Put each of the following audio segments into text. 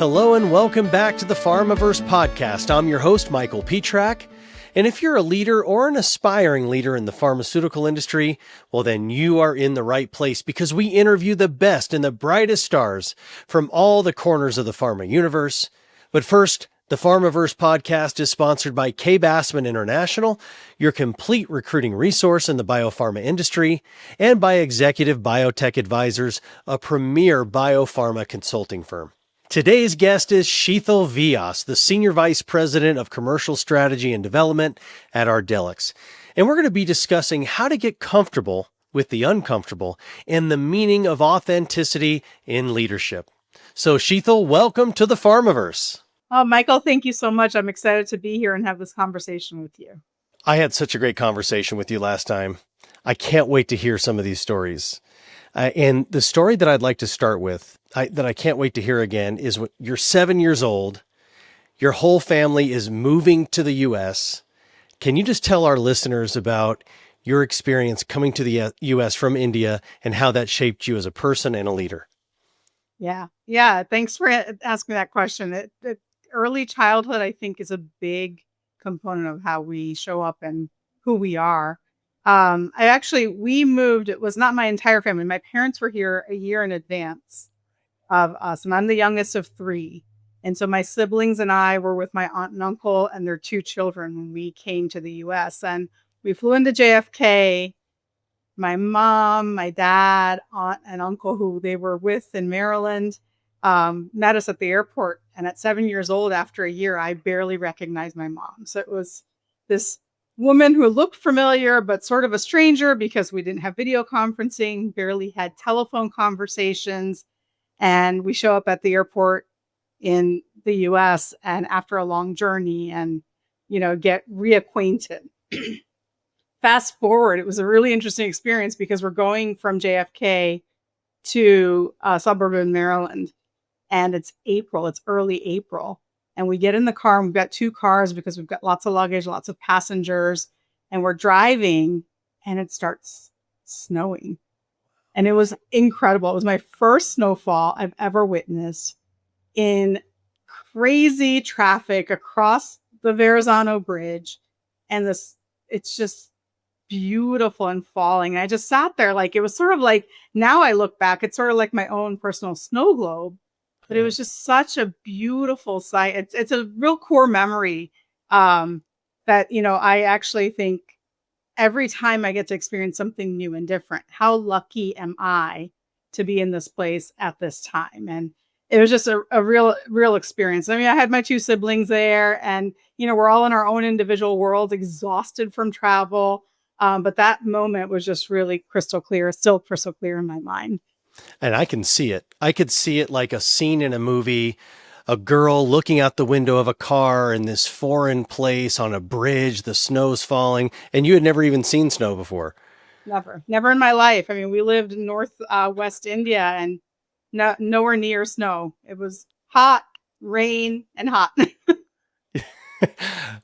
Hello and welcome back to the Pharmaverse Podcast. I'm your host, Michael Pietrack. And if you're a leader or an aspiring leader in the pharmaceutical industry, well, then you are in the right place because we interview the best and the brightest stars from all the corners of the pharma universe. But first, the Pharmaverse Podcast is sponsored by K. Bassman International, your complete recruiting resource in the biopharma industry, and by Executive Biotech Advisors, a premier biopharma consulting firm. Today's guest is Shetal Vyas, the Senior Vice President of Commercial Strategy and Development at Ardelyx. And we're going to be discussing how to get comfortable with the uncomfortable and the meaning of authenticity in leadership. So Shetal, welcome to the Pharmaverse. Oh, Michael, thank you so much. I'm excited to be here and have this conversation with you. I had such a great conversation with you last time. I can't wait to hear some of these stories. And the story that I'd like to start with, that I can't wait to hear again, is when you're 7 years old, your whole family is moving to the U.S. Can you just tell our listeners about your experience coming to the U.S. from India and how that shaped you as a person and a leader? Yeah. Thanks for asking that question. Early childhood, I think, is a big component of how we show up and who we are. We moved, it was not my entire family. My parents were here a year in advance of us, and I'm the youngest of three. And so my siblings and I were with my aunt and uncle and their two children when we came to the US. And we flew into JFK. My mom, my dad, aunt, and uncle, who they were with in Maryland, met us at the airport. And at 7 years old, after a year, I barely recognized my mom. So it was this woman who looked familiar, but sort of a stranger because we didn't have video conferencing, barely had telephone conversations. And we show up at the airport in the US and after a long journey and, get reacquainted. Fast forward, it was a really interesting experience because we're going from JFK to suburban Maryland. And it's April, it's early April. And we get in the car and we've got two cars because we've got lots of luggage, lots of passengers, and we're driving and it starts snowing. And it was incredible. It was my first snowfall I've ever witnessed in crazy traffic across the Verrazano Bridge. And it's just beautiful and falling. And I just sat there like, it was sort of like, now I look back, it's sort of like my own personal snow globe. But it was just such a beautiful sight. It's a real core memory that, I actually think every time I get to experience something new and different, how lucky am I to be in this place at this time? And it was just a real experience. I mean, I had my two siblings there and, we're all in our own individual worlds, exhausted from travel. But that moment was just really crystal clear, still crystal clear in my mind. And I can see it. I could see it like a scene in a movie, a girl looking out the window of a car in this foreign place on a bridge, the snow's falling, and you had never even seen snow before. Never in my life. I mean, we lived in West India and nowhere near snow. It was hot, rain, and hot.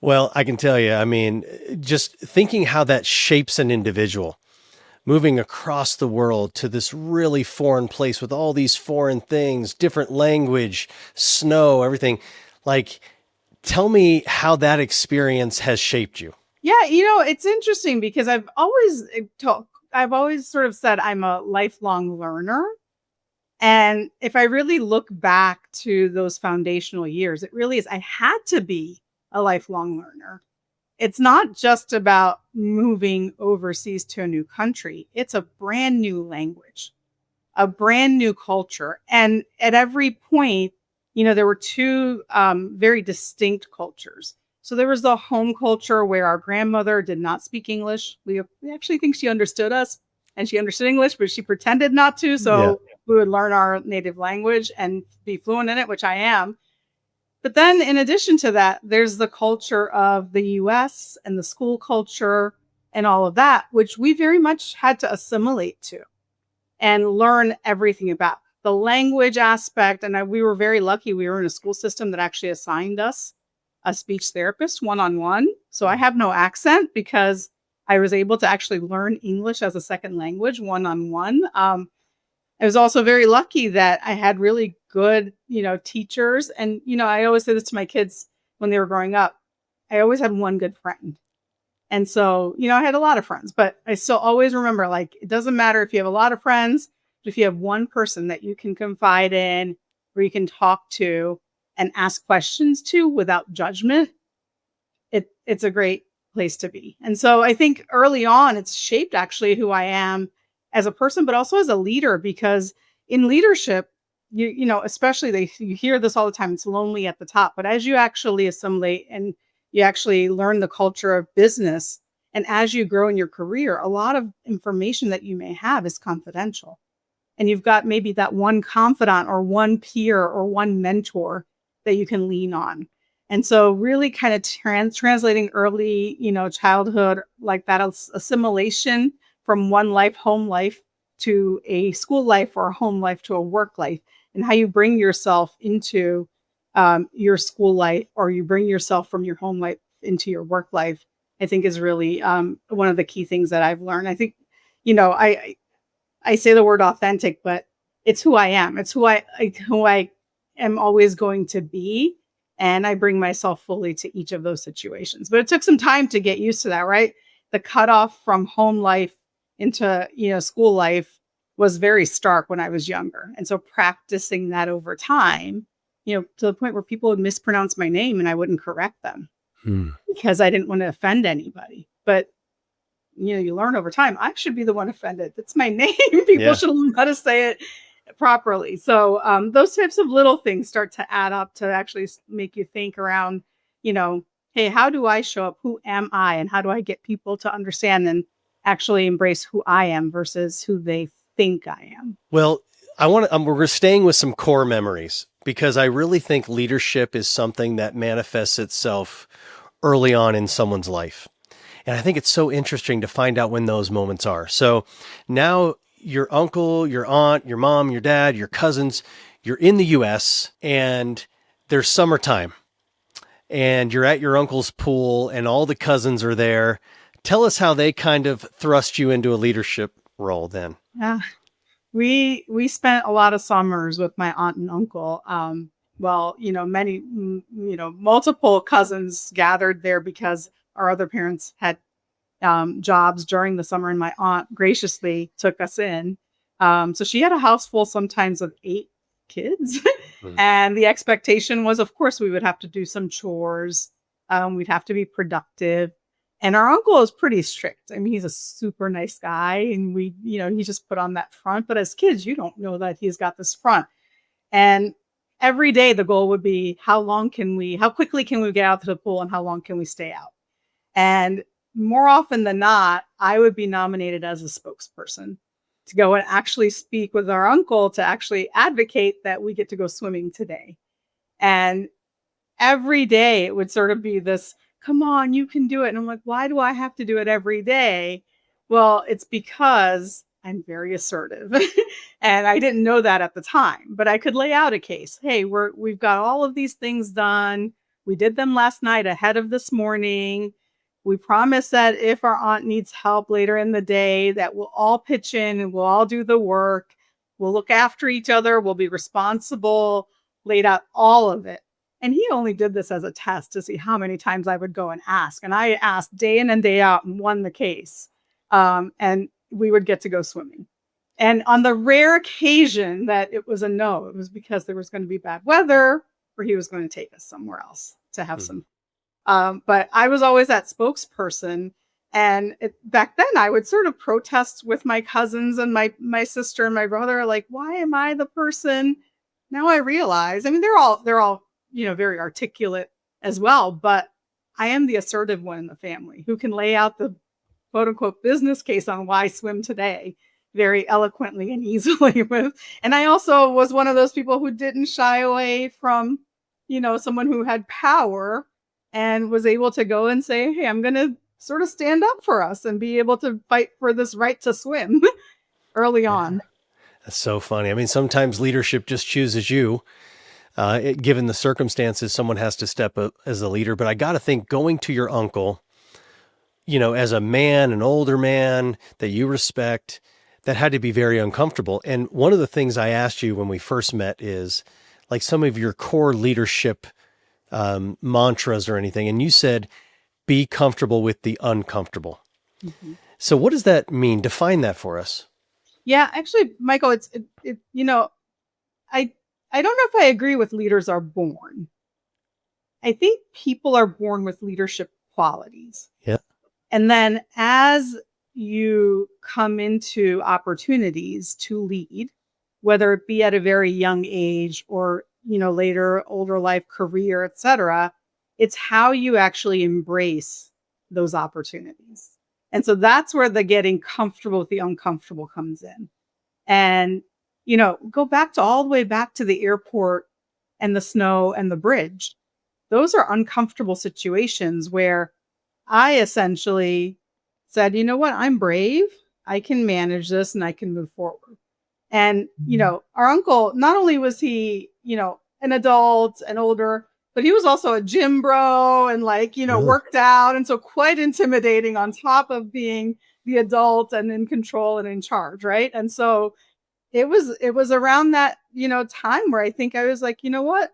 Well, I can tell you, I mean, just thinking how that shapes an individual. Moving across the world to this really foreign place with all these foreign things, different language, snow, everything. Like, tell me how that experience has shaped you. Yeah, it's interesting because I've always sort of said I'm a lifelong learner. And if I really look back to those foundational years, it really is, I had to be a lifelong learner. It's not just about moving overseas to a new country. It's a brand new language, a brand new culture. And at every point, there were two very distinct cultures. So there was the home culture where our grandmother did not speak English. We actually think she understood us and she understood English, but she pretended not to. So we would learn our native language and be fluent in it, which I am. But then in addition to that, there's the culture of the US and the school culture and all of that, which we very much had to assimilate to and learn everything about. The language aspect, and we were very lucky. We were in a school system that actually assigned us a speech therapist one-on-one. So I have no accent because I was able to actually learn English as a second language one-on-one. I was also very lucky that I had really good, teachers. And, I always say this to my kids when they were growing up. I always had one good friend. And so, I had a lot of friends, but I still always remember, like, it doesn't matter if you have a lot of friends, but if you have one person that you can confide in, or you can talk to and ask questions to without judgment, it's a great place to be. And so I think early on, it's shaped actually who I am as a person, but also as a leader, because in leadership, especially you hear this all the time, it's lonely at the top, but as you actually assimilate and you actually learn the culture of business, and as you grow in your career, a lot of information that you may have is confidential. And you've got maybe that one confidant or one peer or one mentor that you can lean on. And so really kind of translating early, childhood, like that assimilation from one life, home life, to a school life, or a home life to a work life, and how you bring yourself into your school life, or you bring yourself from your home life into your work life, I think is really one of the key things that I've learned. I think, I say the word authentic, but it's who I am. It's who I am always going to be. And I bring myself fully to each of those situations. But it took some time to get used to that, right? The cutoff from home life into, school life was very stark when I was younger. And so practicing that over time, to the point where people would mispronounce my name and I wouldn't correct them because I didn't want to offend anybody. But you learn over time, I should be the one offended. That's my name. People should learn how to say it properly. So those types of little things start to add up to actually make you think around, hey, how do I show up? Who am I? And how do I get people to understand and actually embrace who I am versus who they think I am? Well, we're staying with some core memories, because I really think leadership is something that manifests itself early on in someone's life. And I think it's so interesting to find out when those moments are. So now your uncle, your aunt, your mom, your dad, your cousins, you're in the US and there's summertime and you're at your uncle's pool and all the cousins are there. Tell us how they kind of thrust you into a leadership role then. Yeah. We spent a lot of summers with my aunt and uncle. Many, multiple cousins gathered there because our other parents had jobs during the summer, and my aunt graciously took us in. So she had a house full sometimes of 8 kids. And the expectation was, of course, we would have to do some chores. We'd have to be productive. And our uncle is pretty strict. I mean, he's a super nice guy, and he just put on that front. But as kids, you don't know that he's got this front. And every day the goal would be, how quickly can we get out to the pool, and how long can we stay out? And more often than not, I would be nominated as a spokesperson to go and actually speak with our uncle to actually advocate that we get to go swimming today. And every day it would sort of be this, come on, you can do it. And I'm like, why do I have to do it every day? Well, it's because I'm very assertive. And I didn't know that at the time, but I could lay out a case. Hey, we've got all of these things done. We did them last night ahead of this morning. We promise that if our aunt needs help later in the day, that we'll all pitch in and we'll all do the work. We'll look after each other. We'll be responsible, laid out all of it. And he only did this as a test to see how many times I would go and ask. And I asked day in and day out and won the case. And we would get to go swimming. And on the rare occasion that it was a no, it was because there was going to be bad weather, or he was going to take us somewhere else to have some. But I was always that spokesperson. And back then I would sort of protest with my cousins and my sister and my brother, like, why am I the person? Now I realize, I mean, they're all, very articulate as well, but I am the assertive one in the family who can lay out the quote unquote business case on why swim today very eloquently and easily and I also was one of those people who didn't shy away from, someone who had power and was able to go and say, hey, I'm going to sort of stand up for us and be able to fight for this right to swim early on. That's so funny. I mean, sometimes leadership just chooses you. Given the circumstances, someone has to step up as a leader. But I got to think, going to your uncle, as a man, an older man that you respect, that had to be very uncomfortable. And one of the things I asked you when we first met is like some of your core leadership mantras or anything. And you said, be comfortable with the uncomfortable. Mm-hmm. So what does that mean? Define that for us. Yeah, actually, Michael, I don't know if I agree with leaders are born. I think people are born with leadership qualities. Yeah. And then as you come into opportunities to lead, whether it be at a very young age or, later, older life, career, etc., it's how you actually embrace those opportunities. And so that's where the getting comfortable with the uncomfortable comes in. And, go back to all the way back to the airport and the snow and the bridge. Those are uncomfortable situations where I essentially said, you know what, I'm brave. I can manage this and I can move forward. And, our uncle, not only was he, an adult and older, but he was also a gym bro and Really? worked out. And so quite intimidating on top of being the adult and in control and in charge. Right. And so it was around that, time where I think I was like, you know what?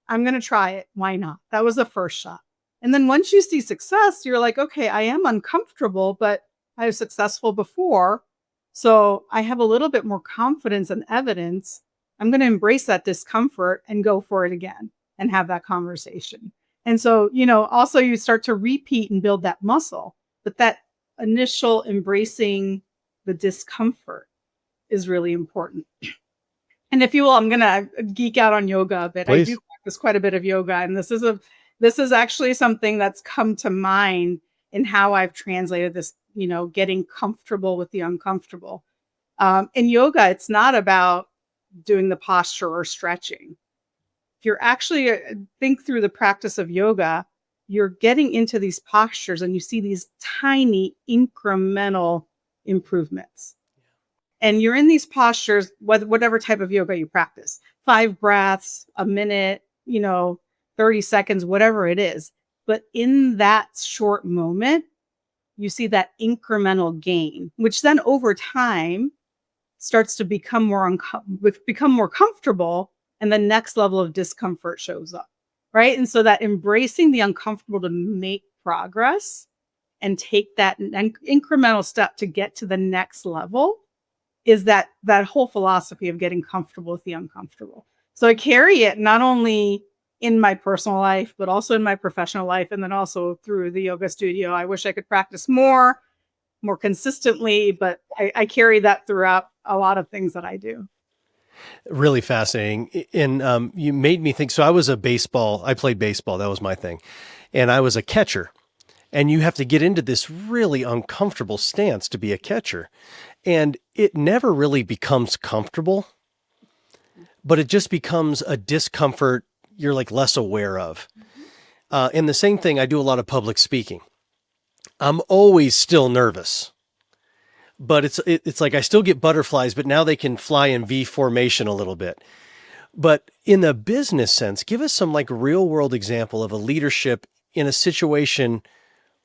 I'm going to try it. Why not? That was the first shot. And then once you see success, you're like, okay, I am uncomfortable, but I was successful before. So I have a little bit more confidence and evidence. I'm going to embrace that discomfort and go for it again and have that conversation. And so, also you start to repeat and build that muscle, but that initial embracing the discomfort is really important. And if you will, I'm going to geek out on yoga a bit. Please. I do practice quite a bit of yoga, and this is actually something that's come to mind in how I've translated this, getting comfortable with the uncomfortable. In yoga, it's not about doing the posture or stretching. If you're actually think through the practice of yoga, you're getting into these postures and you see these tiny incremental improvements. And you're in these postures, whatever type of yoga you practice, 5 breaths, a minute, 30 seconds, whatever it is. But in that short moment, you see that incremental gain, which then over time starts to become more comfortable, and the next level of discomfort shows up, right? And so that embracing the uncomfortable to make progress and take that incremental step to get to the next level is that whole philosophy of getting comfortable with the uncomfortable. So I carry it not only in my personal life, but also in my professional life, and then also through the yoga studio. I wish I could practice more consistently, but I carry that throughout a lot of things that I do. Really fascinating. And you made me think, so I played baseball. That was my thing. And I was a catcher. And you have to get into this really uncomfortable stance to be a catcher. And it never really becomes comfortable, but it just becomes a discomfort you're like less aware of. And the same thing, I do a lot of public speaking. I'm always still nervous, but it's like I still get butterflies, but now they can fly in V formation a little bit. But in the business sense, give us some like real world example of a leadership in a situation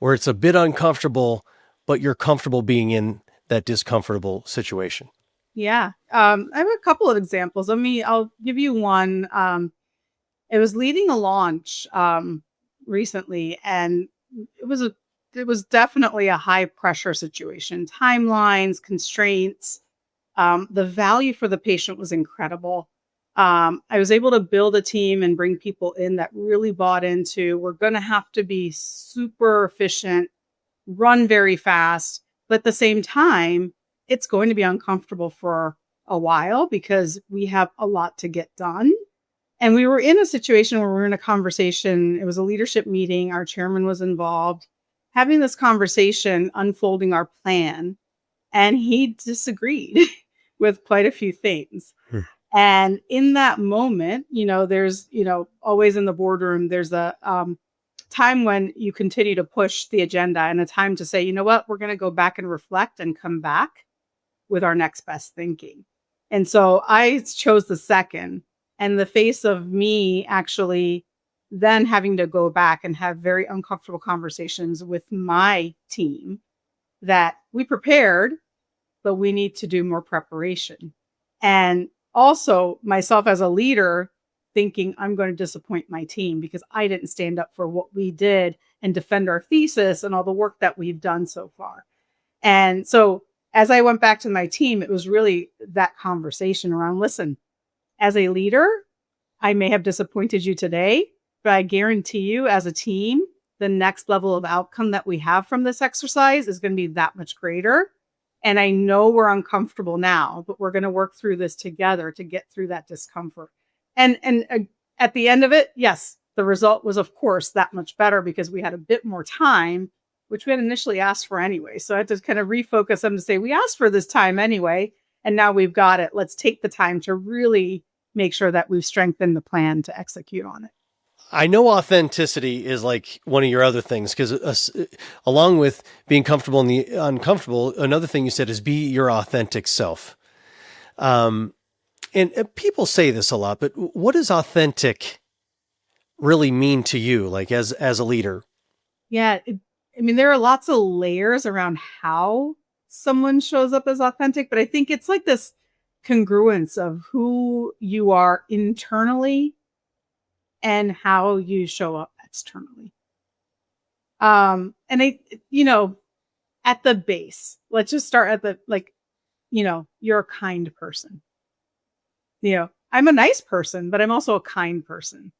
where it's a bit uncomfortable, but you're comfortable being in that discomfortable situation. Yeah. I have a couple of examples. I'll give you one. It was leading a launch recently, and it was definitely a high pressure situation. Timelines, constraints, the value for the patient was incredible. I was able to build a team and bring people in that really bought into, we're going to have to be super efficient, run very fast, but at the same time, it's going to be uncomfortable for a while because we have a lot to get done. And we were in a situation where we were in a conversation. It was a leadership meeting. Our chairman was involved, having this conversation, unfolding our plan. And he disagreed with quite a few things. And in that moment, there's, always in the boardroom, there's a time when you continue to push the agenda and a time to say, you know what, we're going to go back and reflect and come back with our next best thinking. And so I chose the second. And the face of me actually then having to go back and have very uncomfortable conversations with my team that we prepared, but we need to do more preparation. And also myself as a leader thinking I'm going to disappoint my team because I didn't stand up for what we did and defend our thesis and all the work that we've done so far. And so as I went back to my team, it was really that conversation around, listen, as a leader, I may have disappointed you today, but I guarantee you as a team, the next level of outcome that we have from this exercise is going to be that much greater. And I know we're uncomfortable now, but we're going to work through this together to get through that discomfort. And at the end of it, yes, the result was, of course, that much better because we had a bit more time, which we had initially asked for anyway. So I had to kind of refocus them to say, we asked for this time anyway, and now we've got it. Let's take the time to really make sure that we've strengthened the plan to execute on it. I know authenticity is like one of your other things, because along with being comfortable in the uncomfortable, another thing you said is be your authentic self. And people say this a lot, but what does authentic really mean to you, like as a leader? Yeah. There are lots of layers around how someone shows up as authentic, but I think it's like this congruence of who you are internally and how you show up externally. And at the base, let's just start at the, you're a kind person. I'm a nice person, but I'm also a kind person.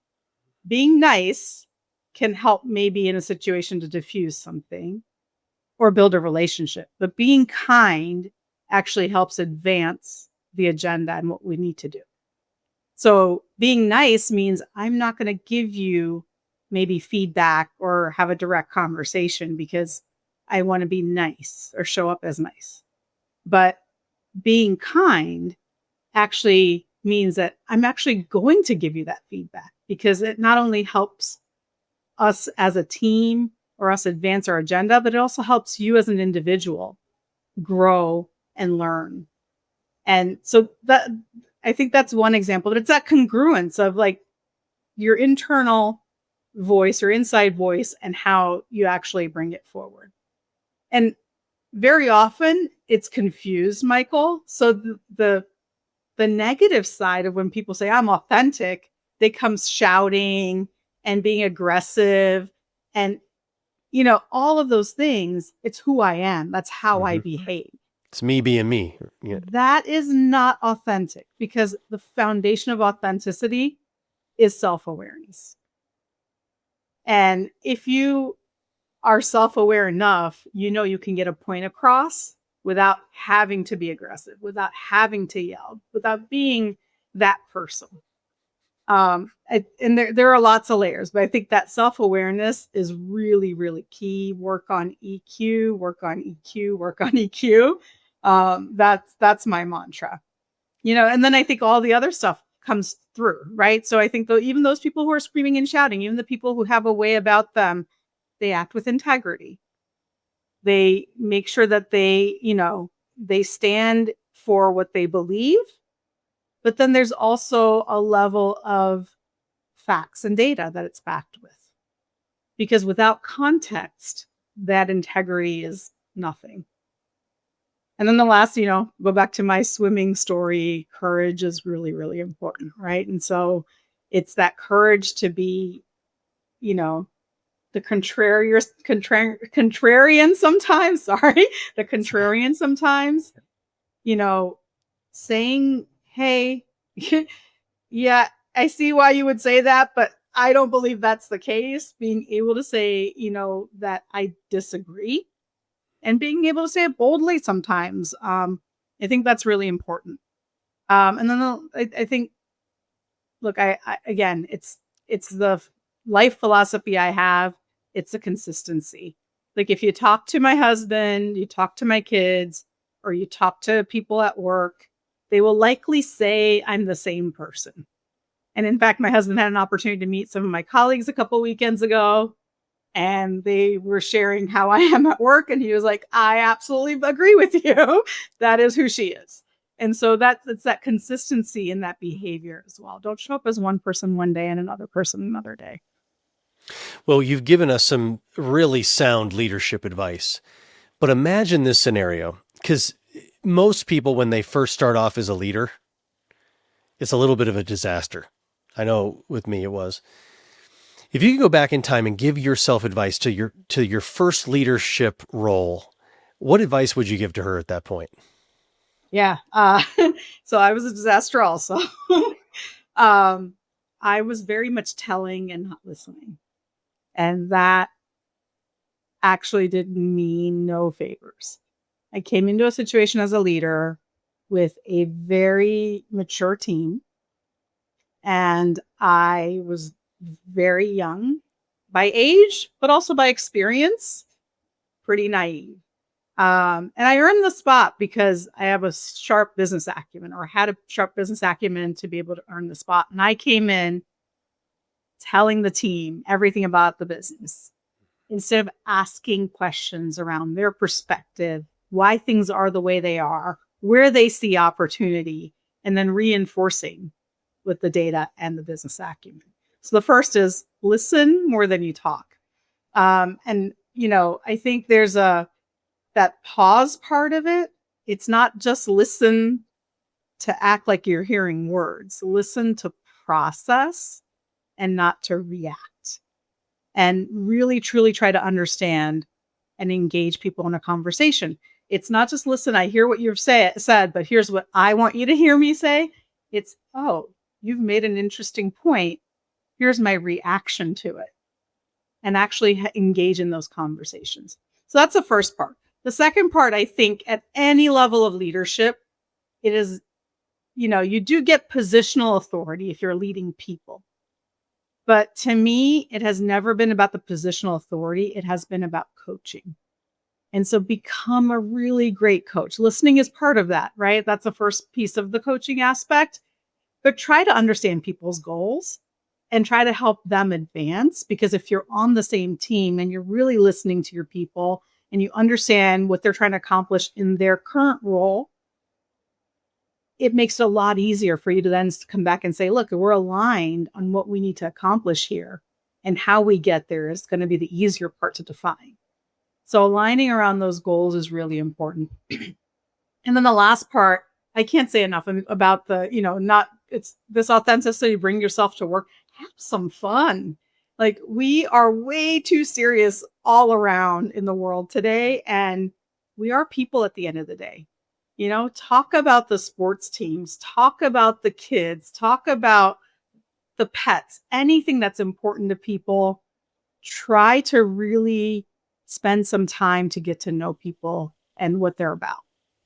Being nice can help maybe in a situation to diffuse something or build a relationship, but being kind actually helps advance the agenda and what we need to do. So being nice means I'm not going to give you maybe feedback or have a direct conversation because I want to be nice or show up as nice. But being kind actually means that I'm actually going to give you that feedback because it not only helps us as a team or us advance our agenda, but it also helps you as an individual grow and learn. And so that, I think that's one example, but it's that congruence of like your internal voice or inside voice and how you actually bring it forward. And very often it's confused, Michael. So the negative side of when people say I'm authentic, they come shouting and being aggressive and, all of those things. It's who I am. That's how I behave. It's me being me. Yeah. That is not authentic because the foundation of authenticity is self-awareness. And if you are self-aware enough, you can get a point across without having to be aggressive, without having to yell, without being that person. And there are lots of layers, but I think that self-awareness is really, really key. Work on EQ, work on EQ, work on EQ. That's my mantra, and then I think all the other stuff comes through, right? So I think even those people who are screaming and shouting, even the people who have a way about them, they act with integrity. They make sure that they stand for what they believe. But then there's also a level of facts and data that it's backed with. Because without context, that integrity is nothing. And then the last, go back to my swimming story, courage is really, really important, right? And so it's that courage to be, the contrarian sometimes, the contrarian sometimes, saying, hey, yeah, I see why you would say that, but I don't believe that's the case. Being able to say, that I disagree and being able to say it boldly sometimes. I think that's really important. And then I think, look, I again, it's the life philosophy I have. It's a consistency. Like if you talk to my husband, you talk to my kids, or you talk to people at work, they will likely say I'm the same person. And in fact, my husband had an opportunity to meet some of my colleagues a couple weekends ago, and they were sharing how I am at work. And he was like, I absolutely agree with you. That is who she is. And so it's that consistency in that behavior as well. Don't show up as one person one day and another person another day. Well, you've given us some really sound leadership advice, but imagine this scenario, because most people, when they first start off as a leader, it's a little bit of a disaster. I know with me it was. If you could go back in time and give yourself advice to your first leadership role, what advice would you give to her at that point? Yeah. So I was a disaster also. I was very much telling and not listening. And that actually did me no favors. I came into a situation as a leader with a very mature team, and I was very young by age, but also by experience, pretty naive. And I earned the spot because I have a sharp business acumen, or had a sharp business acumen to be able to earn the spot. And I came in telling the team everything about the business instead of asking questions around their perspective, why things are the way they are, where they see opportunity, and then reinforcing with the data and the business acumen. So the first is listen more than you talk. And, I think there's that pause part of it. It's not just listen to act like you're hearing words. Listen to process and not to react. And really, truly try to understand and engage people in a conversation. It's not just listen, I hear what you've said, but here's what I want you to hear me say. It's, oh, you've made an interesting point. Here's my reaction to it. And actually engage in those conversations. So that's the first part. The second part, I think, at any level of leadership, it is, you do get positional authority if you're leading people. But to me, it has never been about the positional authority. It has been about coaching. And so become a really great coach. Listening is part of that, right? That's the first piece of the coaching aspect. But try to understand people's goals and try to help them advance. Because if you're on the same team and you're really listening to your people and you understand what they're trying to accomplish in their current role, it makes it a lot easier for you to then come back and say, look, we're aligned on what we need to accomplish here, and how we get there is going to be the easier part to define. So aligning around those goals is really important. And then the last part, I can't say enough about it's this authenticity, bring yourself to work, have some fun. Like, we are way too serious all around in the world today. And we are people at the end of the day. Talk about the sports teams, talk about the kids, talk about the pets, anything that's important to people. Try to really spend some time to get to know people and what they're about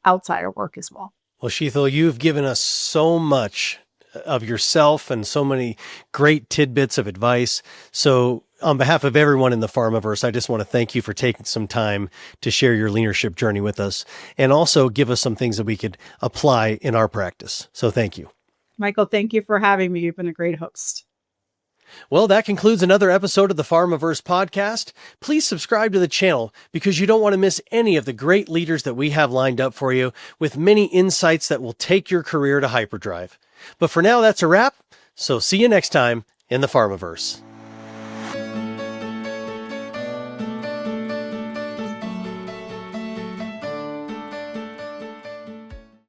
outside of work as well. Well, Shetal, you've given us so much of yourself and so many great tidbits of advice. So on behalf of everyone in the Pharmaverse, I just want to thank you for taking some time to share your leadership journey with us, and also give us some things that we could apply in our practice. So thank you. Michael, thank you for having me. You've been a great host. Well, that concludes another episode of the Pharmaverse Podcast. Please subscribe to the channel, because you don't want to miss any of the great leaders that we have lined up for you, with many insights that will take your career to hyperdrive. But for now, that's a wrap. So see you next time in the Pharmaverse.